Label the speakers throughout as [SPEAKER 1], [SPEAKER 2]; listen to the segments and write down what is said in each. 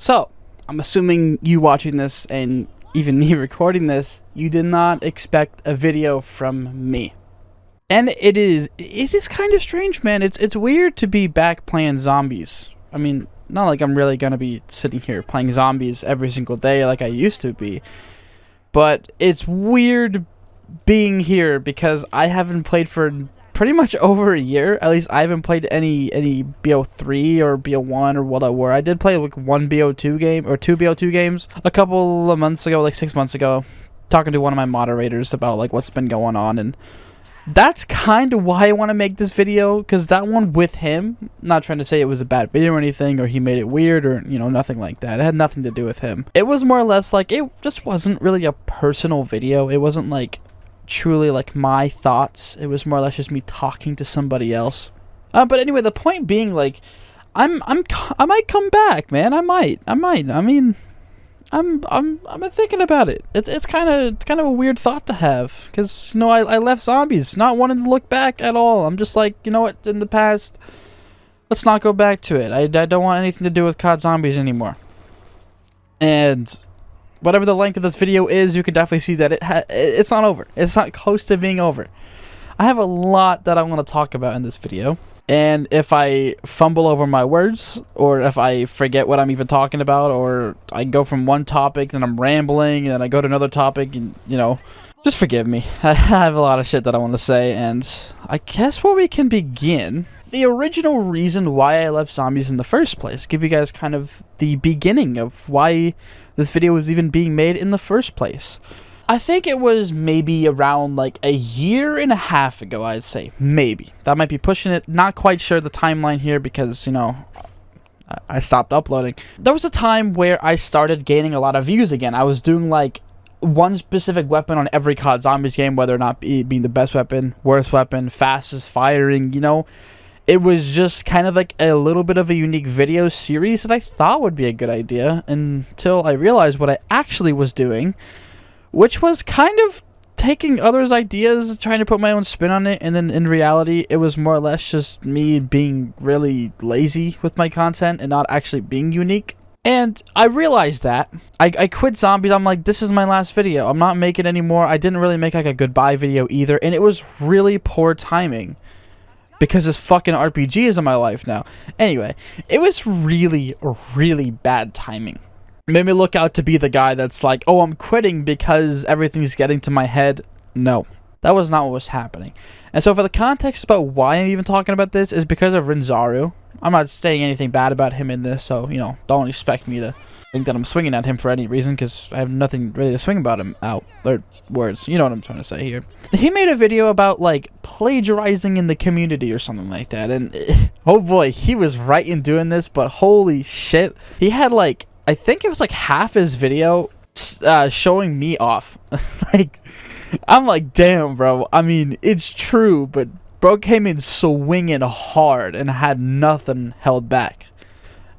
[SPEAKER 1] So, I'm assuming you watching this and even me recording this, you did not expect a video from me. And it is kind of strange, man. It's weird to be back playing zombies. I mean, not like I'm really gonna be sitting here playing zombies every single day like I used to be. But it's weird being here because I haven't played for pretty much over a year. At least I haven't played any BO3 or BO1 or whatever. I did play like one BO2 game or two BO2 games a couple of months ago, like 6 months ago, talking to one of my moderators about like what's been going on, and that's kind of why I want to make this video, because that one with him, not trying to say it was a bad video or anything, or he made it weird, or, you know, nothing like that. It had nothing to do with him. It was more or less like, it just wasn't really a personal video. It wasn't like truly like my thoughts. It was more or less just me talking to somebody else. But anyway, the point being, like, I might come back, man. I might. I mean, I'm thinking about it. It's kind of a weird thought to have, because, you know, I left zombies not wanting to look back at all. I'm just like, you know what, in the past, let's not go back to it. I don't want anything to do with COD Zombies anymore. And whatever the length of this video is, you can definitely see that it's not over. It's not close to being over. I have a lot that I want to talk about in this video. And if I fumble over my words, or if I forget what I'm even talking about, or I go from one topic, then I'm rambling, and then I go to another topic, and, you know, just forgive me. I have a lot of shit that I want to say, and I guess where we can begin, the original reason why I left zombies in the first place, give you guys kind of the beginning of why this video was even being made in the first place. I think it was maybe around like a year and a half ago, I'd say. Maybe. That might be pushing it. Not quite sure the timeline here because, you know, I stopped uploading. There was a time where I started gaining a lot of views again. I was doing like one specific weapon on every COD Zombies game, whether or not it being the best weapon, worst weapon, fastest firing, you know. It was just kind of like a little bit of a unique video series that I thought would be a good idea until I realized what I actually was doing, which was kind of taking others' ideas, trying to put my own spin on it, and then in reality, it was more or less just me being really lazy with my content and not actually being unique. And I realized that. I quit zombies. I'm like, this is my last video. I'm not making anymore. I didn't really make like a goodbye video either, and it was really poor timing because this fucking RPG is in my life now. Anyway, it was really, really bad timing. Made me look out to be the guy that's like, oh, I'm quitting because everything's getting to my head. No, that was not what was happening. And so for the context about why I'm even talking about this is because of Rinzaru. I'm not saying anything bad about him in this, so, you know, don't expect me to think that I'm swinging at him for any reason, because I have nothing really to swing about him out, or words, you know what I'm trying to say here. He made a video about, like, plagiarizing in the community or something like that, and oh boy, he was right in doing this, but holy shit. He had, like, I think it was like half his video showing me off. Like, I'm like, damn, bro. I mean, it's true, but bro came in swinging hard and had nothing held back.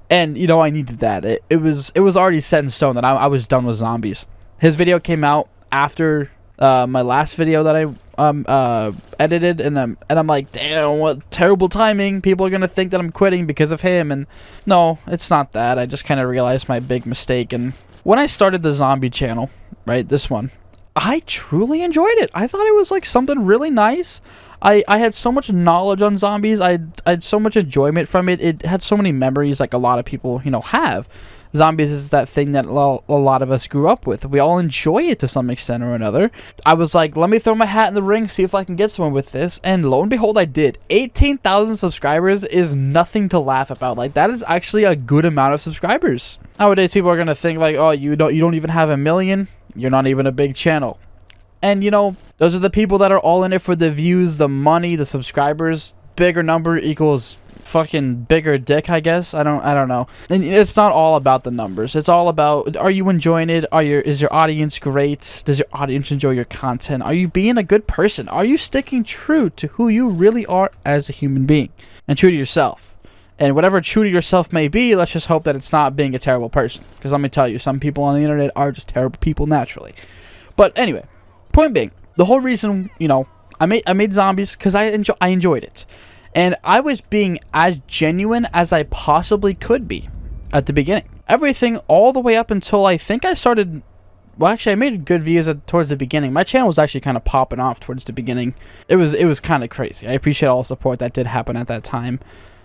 [SPEAKER 1] And, you know, I needed that. It was already set in stone that I was done with zombies. His video came out after my last video that I edited, and I'm like, damn, what terrible timing. People are gonna think that I'm quitting because of him, and no, it's not that. I just kind of realized my big mistake. And when I started the zombie channel, right, this one, I truly enjoyed it. I thought it was like something really nice. I had so much knowledge on zombies. I had so much enjoyment from it. It had so many memories, like a lot of people, you know, have. Zombies is that thing that a lot of us grew up with. We all enjoy it to some extent or another. I was like, let me throw my hat in the ring, see if I can get someone with this. And lo and behold, I did. 18,000 subscribers is nothing to laugh about. Like, that is actually a good amount of subscribers. Nowadays, people are going to think like, oh, you don't even have 1 million. You're not even a big channel. And, you know, those are the people that are all in it for the views, the money, the subscribers. Bigger number equals fucking bigger dick, I guess. I don't know. And it's not all about the numbers. It's all about, are you enjoying it? Is your audience great? Does your audience enjoy your content? Are you being a good person? Are you sticking true to who you really are as a human being and true to yourself? And whatever true to yourself may be, let's just hope that it's not being a terrible person, because let me tell you, some people on the internet are just terrible people naturally. But anyway, point being, the whole reason, you know, I made zombies because I enjoyed it. And I was being as genuine as I possibly could be at the beginning. everything all the way up until I think I started. Well, actually, I made good views towards the beginning. My channel was actually kind of popping off towards the beginning. It was kind of crazy. I appreciate all the support that did happen at that time.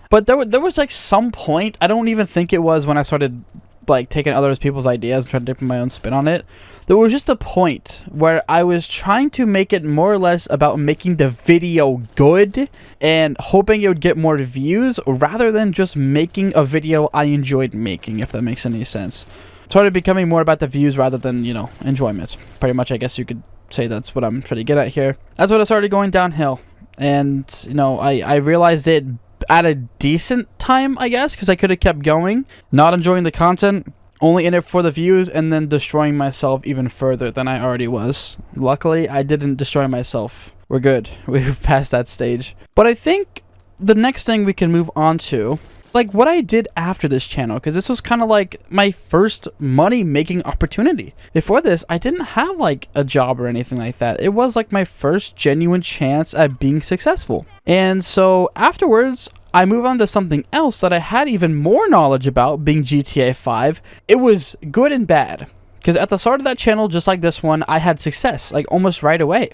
[SPEAKER 1] But there was like some point, I don't even think it was when I started like taking other people's ideas and trying to put my own spin on it. There was just a point where I was trying to make it more or less about making the video good and hoping it would get more views rather than just making a video I enjoyed making, if that makes any sense. Started becoming more about the views rather than, you know, enjoyments. Pretty much, I guess you could say that's what I'm trying to get at here. That's when I started going downhill. And, you know, I realized it at a decent time, I guess, because I could have kept going, not enjoying the content, only in it for the views, and then destroying myself even further than I already was. Luckily, I didn't destroy myself. We're good. We've passed that stage. But I think the next thing we can move on to, like what I did after this channel, because this was kind of like my first money making opportunity. Before this, I didn't have like a job or anything like that. It was like my first genuine chance at being successful. And so afterwards, I moved on to something else that I had even more knowledge about, being GTA 5. It was good and bad, because at the start of that channel, just like this one, I had success like almost right away.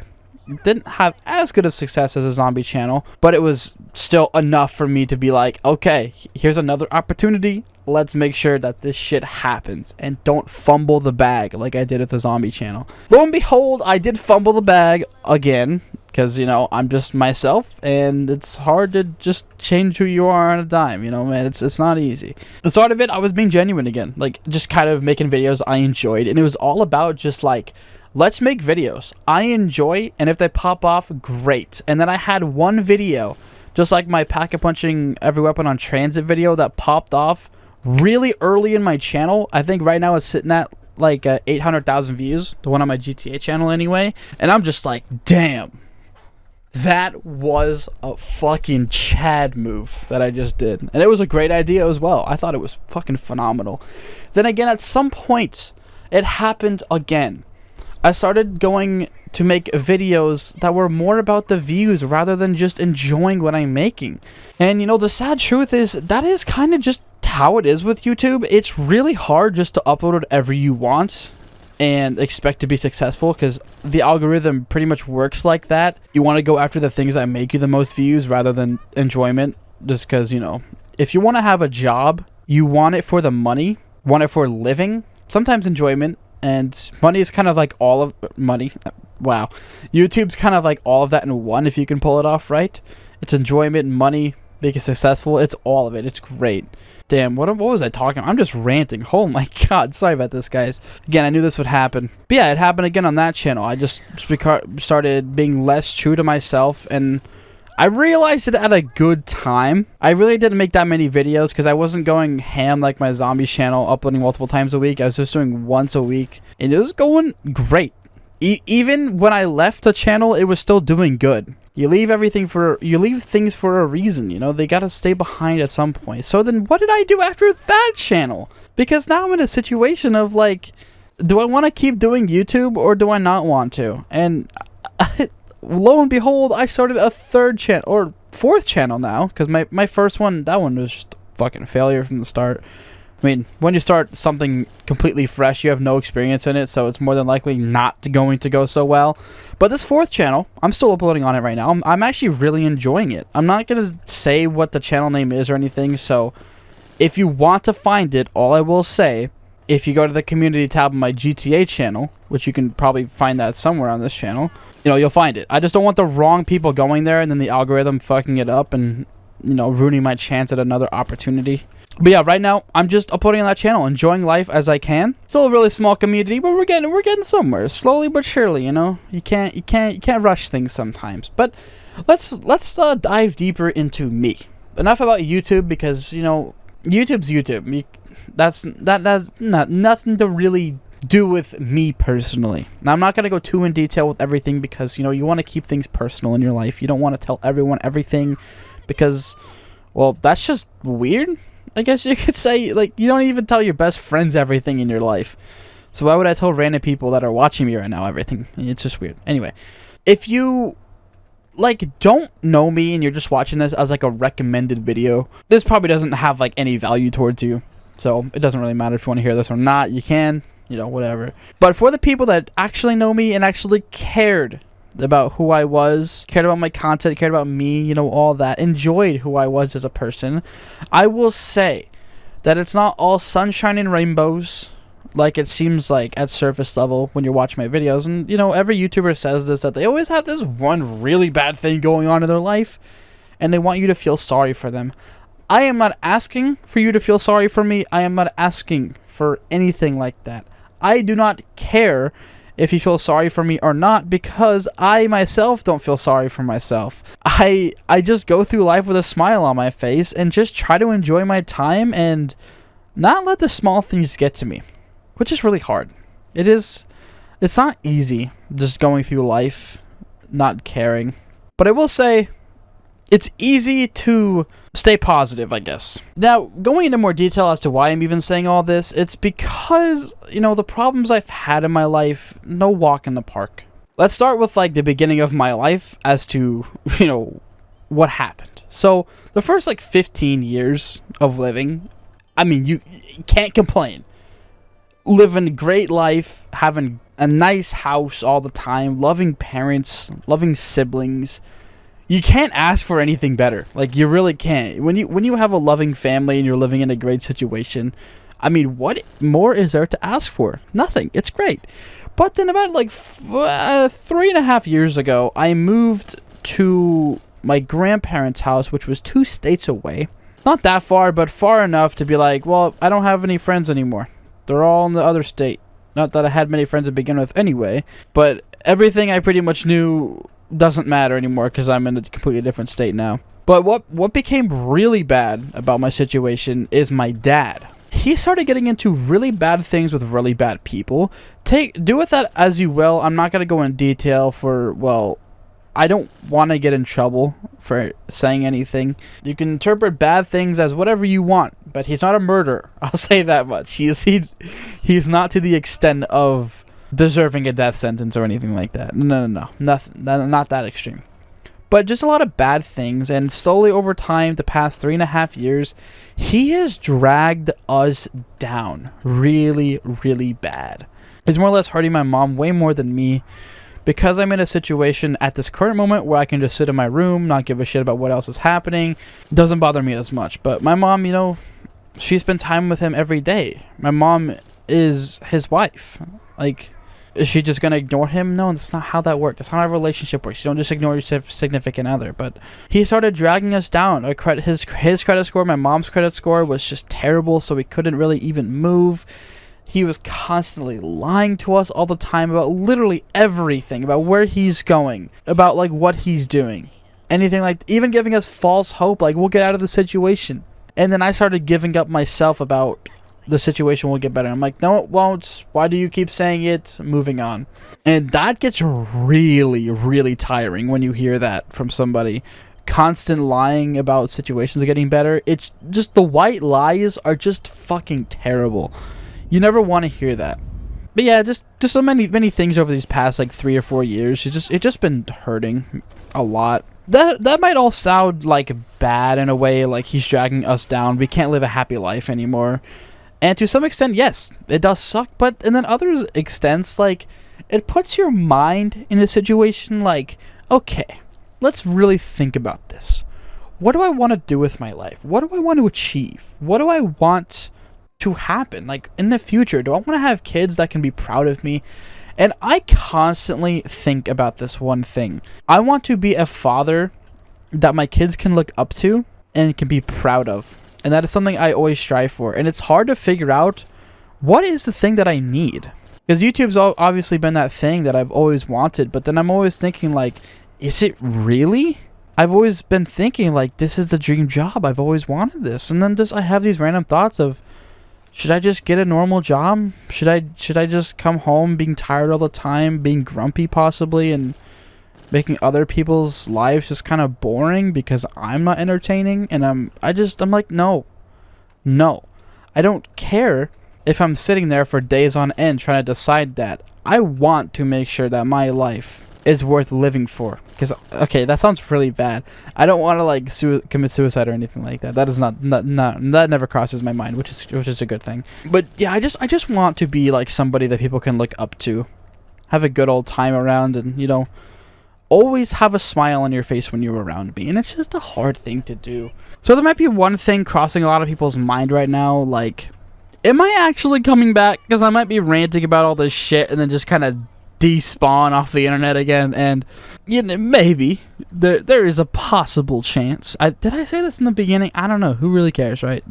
[SPEAKER 1] Didn't have as good of success as a zombie channel, but it was still enough for me to be like, okay, here's another opportunity. Let's make sure that this shit happens and don't fumble the bag like I did at the zombie channel. Lo and behold, I did fumble the bag again, because, you know, I'm just myself, and it's hard to just change who you are on a dime, you know, man. It's not easy. The start of it, I was being genuine again, like just kind of making videos I enjoyed, and it was all about just like, let's make videos I enjoy, and if they pop off, great. And then I had one video, just like my pack-a-punching every weapon on transit video, that popped off really early in my channel. I think right now it's sitting at like 800,000 views, the one on my GTA channel anyway. And I'm just like, damn, that was a fucking Chad move that I just did. And it was a great idea as well. I thought it was fucking phenomenal. Then again, at some point, it happened again. I started going to make videos that were more about the views rather than just enjoying what I'm making. And, you know, the sad truth is that is kind of just how it is with YouTube. It's really hard just to upload whatever you want and expect to be successful, because the algorithm pretty much works like that. You want to go after the things that make you the most views rather than enjoyment, just because, you know, if you want to have a job, you want it for the money, want it for living, sometimes enjoyment. And money is kind of like all of money. Wow. YouTube's kind of like all of that in one, if you can pull it off right. It's enjoyment, money, being successful. It's all of it. It's great. Damn, what was I talking about? I'm just ranting. Oh my god. Sorry about this, guys. Again, I knew this would happen. But yeah, it happened again on that channel. I just started being less true to myself, and I realized it at a good time. I really didn't make that many videos because I wasn't going ham like my zombie channel, uploading multiple times a week. I was just doing once a week, and it was going great. Even when I left the channel, it was still doing good. You leave things for a reason, you know? They gotta stay behind at some point. So then what did I do after that channel? Because now I'm in a situation of like, do I want to keep doing YouTube or do I not want to? And lo and behold, I started a third channel, or fourth channel now, because my first one, that one was just a fucking failure from the start. I mean, when you start something completely fresh, you have no experience in it, so it's more than likely not going to go so well. But this fourth channel, I'm still uploading on it right now. I'm actually really enjoying it. I'm not going to say what the channel name is or anything, so if you want to find it, all I will say, if you go to the community tab of my GTA channel, which you can probably find that somewhere on this channel, you know, you'll find it. I just don't want the wrong people going there and then the algorithm fucking it up and, you know, ruining my chance at another opportunity. But yeah, right now, I'm just uploading on that channel, enjoying life as I can. Still a really small community, but we're getting somewhere, slowly but surely, you know? You can't rush things sometimes. But let's dive deeper into me. Enough about YouTube, because, you know, YouTube's YouTube. That has nothing to really do with me personally. Now, I'm not going to go too in detail with everything because, you know, you want to keep things personal in your life. You don't want to tell everyone everything because, well, that's just weird. I guess you could say, like, you don't even tell your best friends everything in your life. So why would I tell random people that are watching me right now everything? It's just weird. Anyway, if you, like, don't know me and you're just watching this as, like, a recommended video, this probably doesn't have, like, any value towards you. So it doesn't really matter if you want to hear this or not. You can, whatever. But for the people that actually know me and actually cared about who I was, cared about my content, cared about me, all that, enjoyed who I was as a person, I will say that it's not all sunshine and rainbows like it seems like at surface level when you're watching my videos. And, every YouTuber says this, that they always have this one really bad thing going on in their life, and they want you to feel sorry for them. I am not asking for you to feel sorry for me. I am not asking for anything like that. I do not care if you feel sorry for me or not, because I myself don't feel sorry for myself. I just go through life with a smile on my face and just try to enjoy my time and not let the small things get to me, which is really hard. It's not easy just going through life not caring. But I will say it's easy to stay positive, I guess. Now, going into more detail as to why I'm even saying all this, it's because, the problems I've had in my life, no walk in the park. Let's start with, the beginning of my life as to, what happened. So, the first, 15 years of living, I mean, you can't complain. Living a great life, having a nice house all the time, loving parents, loving siblings. You can't ask for anything better. You really can't. When you have a loving family and you're living in a great situation, I mean, what more is there to ask for? Nothing. It's great. But then about 3.5 years ago, I moved to my grandparents' house, which was 2 states away. Not that far, but far enough to be well, I don't have any friends anymore. They're all in the other state. Not that I had many friends to begin with anyway, but everything I pretty much knew doesn't matter anymore because I'm in a completely different state now. But what became really bad about my situation is my dad. He started getting into really bad things with really bad people. Do with that as you will. I'm not going to go in detail I don't want to get in trouble for saying anything. You can interpret bad things as whatever you want, but he's not a murderer. I'll say that much. He's not to the extent of deserving a death sentence or anything like that. No. Nothing. Not that extreme. But just a lot of bad things, and slowly over time, the past 3.5 years, he has dragged us down really, really bad. He's more or less hurting my mom way more than me, because I'm in a situation at this current moment where I can just sit in my room, not give a shit about what else is happening. It doesn't bother me as much. But my mom, she spends time with him every day. My mom is his wife. Is she just going to ignore him? No, that's not how that works. That's not how a relationship works. You don't just ignore your significant other. But he started dragging us down. His credit score, my mom's credit score was just terrible, so we couldn't really even move. He was constantly lying to us all the time about literally everything, about where he's going, about what he's doing. Anything even giving us false hope, we'll get out of the situation. And then I started giving up myself about the situation will get better. I'm no, it won't. Why do you keep saying it? Moving on. And that gets really, really tiring when you hear that from somebody. Constant lying about situations getting better. It's just the white lies are just fucking terrible. You never want to hear that. But yeah, just so many things over these past 3 or 4 years. It's just been hurting a lot. That might all sound bad in a way, he's dragging us down. We can't live a happy life anymore. And to some extent, yes, it does suck. But and then other extents, it puts your mind in a situation okay, let's really think about this. What do I want to do with my life? What do I want to achieve? What do I want to happen in the future? Do I want to have kids that can be proud of me? And I constantly think about this one thing. I want to be a father that my kids can look up to and can be proud of, and that is something I always strive for. And it's hard to figure out what is the thing that I need, because YouTube's obviously been that thing that I've always wanted, but then I'm always thinking is it really? I've always been thinking this is the dream job. I've always wanted this. And then I have these random thoughts of, should I just get a normal job? Should I just come home being tired all the time, being grumpy possibly, and making other people's lives just kind of boring because I'm not entertaining? And I'm no. I don't care if I'm sitting there for days on end trying to decide that. I want to make sure that my life is worth living for. Because, okay, that sounds really bad. I don't want to like commit suicide or anything like that. That is not that never crosses my mind, which is a good thing. But yeah, I just want to be like somebody that people can look up to, have a good old time around, and you know, always have a smile on your face when you're around me. And it's just a hard thing to do. So there might be one thing crossing a lot of people's mind right now, like, am I actually coming back? Because I might be ranting about all this shit and then just kind of despawn off the internet again, and you know, maybe there is a possible chance. Did I say this in the beginning? I don't know. Who really cares, right?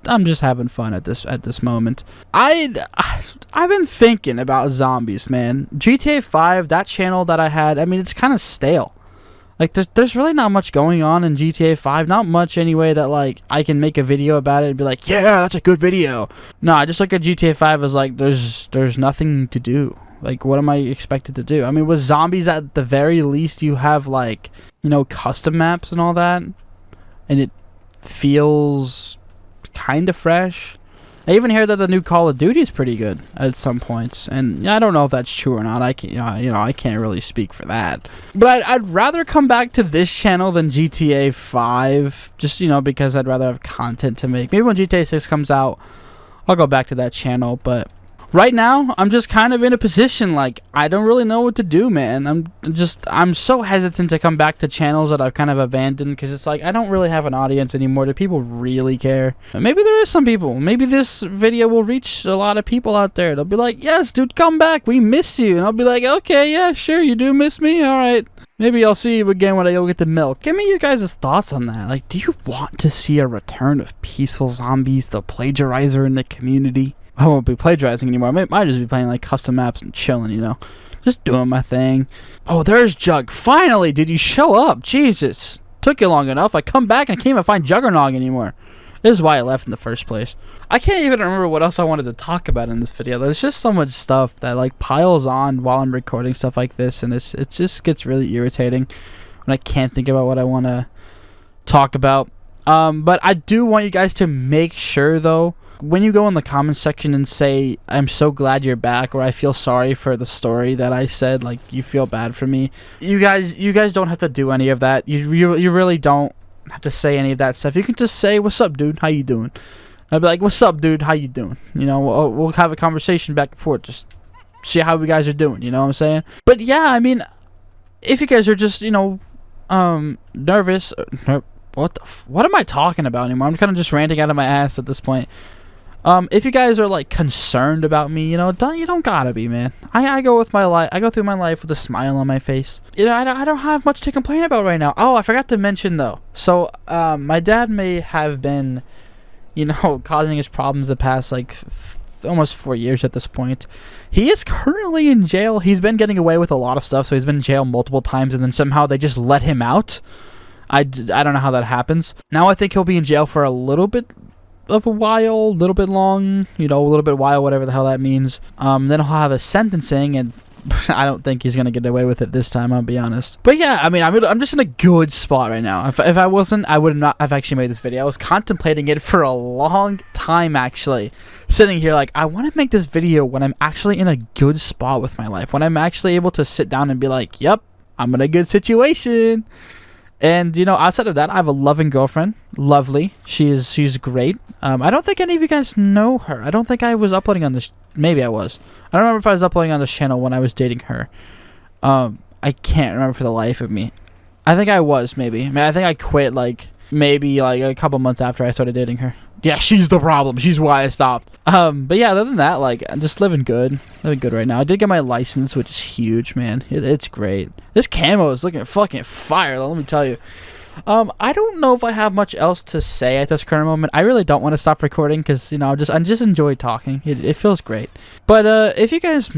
[SPEAKER 1] I'm just having fun at this moment. I've been thinking about zombies, man. GTA 5, that channel that I had, I mean, it's kind of stale. Like, there's really not much going on in GTA 5. Not much anyway that, like, I can make a video about it and be like, yeah, that's a good video. No, I just look at GTA 5 as, like, there's nothing to do. Like, what am I expected to do? I mean, with zombies, at the very least, you have, like, you know, custom maps and all that. And it feels kind of fresh. I even hear that the new Call of Duty is pretty good at some points. And I don't know if that's true or not. I can't really speak for that. But I'd rather come back to this channel than GTA 5. Just, you know, because I'd rather have content to make. Maybe when GTA 6 comes out, I'll go back to that channel. But right now, I'm just kind of in a position, like, I don't really know what to do, man. I'm so hesitant to come back to channels that I've kind of abandoned, because it's like, I don't really have an audience anymore. Do people really care? Maybe there is some people. Maybe this video will reach a lot of people out there. They'll be like, yes, dude, come back. We miss you. And I'll be like, okay, yeah, sure, you do miss me? All right. Maybe I'll see you again when I go get the milk. Give me your guys' thoughts on that. Like, do you want to see a return of Peaceful Zombies, the plagiarizer in the community? I won't be plagiarizing anymore. I might just be playing like custom maps and chilling, you know. Just doing my thing. Oh, there's Jug. Finally, did you show up? Jesus. Took you long enough. I come back and I can't even find Juggernog anymore. This is why I left in the first place. I can't even remember what else I wanted to talk about in this video. There's just so much stuff that like piles on while I'm recording stuff like this, and it just gets really irritating when I can't think about what I want to talk about. But I do want you guys to make sure, though, when you go in the comments section and say, I'm so glad you're back, or I feel sorry for the story that I said, like, you feel bad for me, you guys don't have to do any of that. You really don't have to say any of that stuff. You can just say, what's up, dude? How you doing? I'd be like, what's up, dude? How you doing? You know, we'll have a conversation back and forth. Just see how you guys are doing. You know what I'm saying? But yeah, I mean, if you guys are just, you know, nervous, what am I talking about anymore? I'm kind of just ranting out of my ass at this point. If you guys are like concerned about me, you know, you don't gotta be, man. I go with my life. I go through my life with a smile on my face. You know, I don't have much to complain about right now. Oh, I forgot to mention though. So, my dad may have been, you know, causing his problems the past like almost 4 years at this point. He is currently in jail. He's been getting away with a lot of stuff, so he's been in jail multiple times, and then somehow they just let him out. I don't know how that happens. Now I think he'll be in jail for a little bit of a while, a little bit long, you know, a little bit while, whatever the hell that means. Then he'll have a sentencing, and I don't think he's gonna get away with it this time, I'll be honest. But yeah, I mean, I'm just in a good spot right now. If I wasn't, I would not have actually made this video. I was contemplating it for a long time, actually. Sitting here like, I want to make this video when I'm actually in a good spot with my life. When I'm actually able to sit down and be like, yep, I'm in a good situation. And, you know, outside of that, I have a loving girlfriend. Lovely. She's great. I don't think any of you guys know her. I don't think I was uploading on this. Maybe I was. I don't remember if I was uploading on this channel when I was dating her. I can't remember for the life of me. I think I was, maybe. I mean, I think I quit, like, maybe, like, a couple months after I started dating her. Yeah, she's the problem. She's why I stopped. But yeah, other than that, like, I'm just living good. Living good right now. I did get my license, which is huge, man. It's great. This camo is looking fucking fire, though, let me tell you. I don't know if I have much else to say at this current moment. I really don't want to stop recording because, you know, I just enjoy talking. It feels great. But if you guys...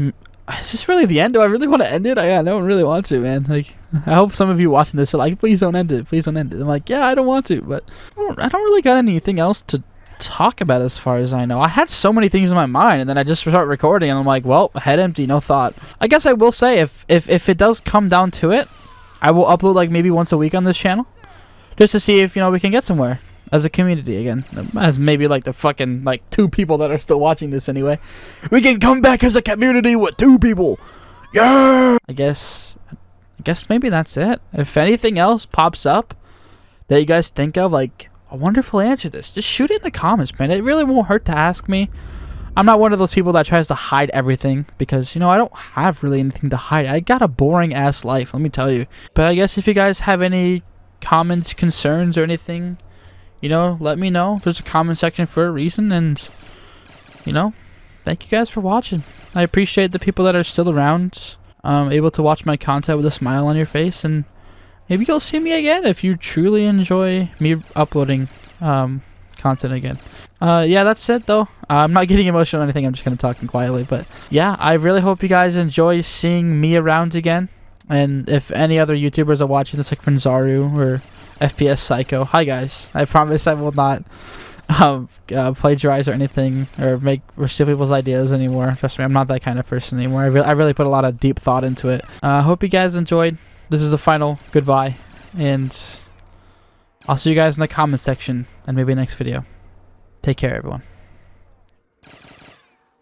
[SPEAKER 1] Is this really the end? Do I really want to end it? I don't really want to, man. Like, I hope some of you watching this are like, please don't end it. Please don't end it. I'm like, yeah, I don't want to, but I don't really got anything else to talk about as far as I know. I had so many things in my mind, and then I just start recording, and I'm like, well, head empty, no thought. I guess I will say, if it does come down to it, I will upload like maybe once a week on this channel, just to see if, you know, we can get somewhere as a community again, as maybe like the fucking like 2 people that are still watching this anyway. We can come back as a community with 2 people. Yeah. I guess guess maybe that's it. If anything else pops up that you guys think of, like, I wonder if he'll answer this, just shoot it in the comments, man. It really won't hurt to ask me. I'm not one of those people that tries to hide everything because, you know, I don't have really anything to hide. I got a boring ass life, let me tell you. But I guess if you guys have any comments, concerns, or anything, you know, let me know. There's a comment section for a reason, and, you know, thank you guys for watching. I appreciate the people that are still around, able to watch my content with a smile on your face, and maybe you'll see me again if you truly enjoy me uploading content again. Yeah, that's it though. I'm not getting emotional or anything. I'm just kind of talking quietly. But yeah, I really hope you guys enjoy seeing me around again. And if any other YouTubers are watching this, like Franzaru or FPS Psycho, hi guys. I promise I will not plagiarize or anything or steal people's ideas anymore. Trust me, I'm not that kind of person anymore. I really put a lot of deep thought into it. Hope you guys enjoyed. This is the final goodbye, and I'll see you guys in the comment section and maybe next video. Take care, everyone.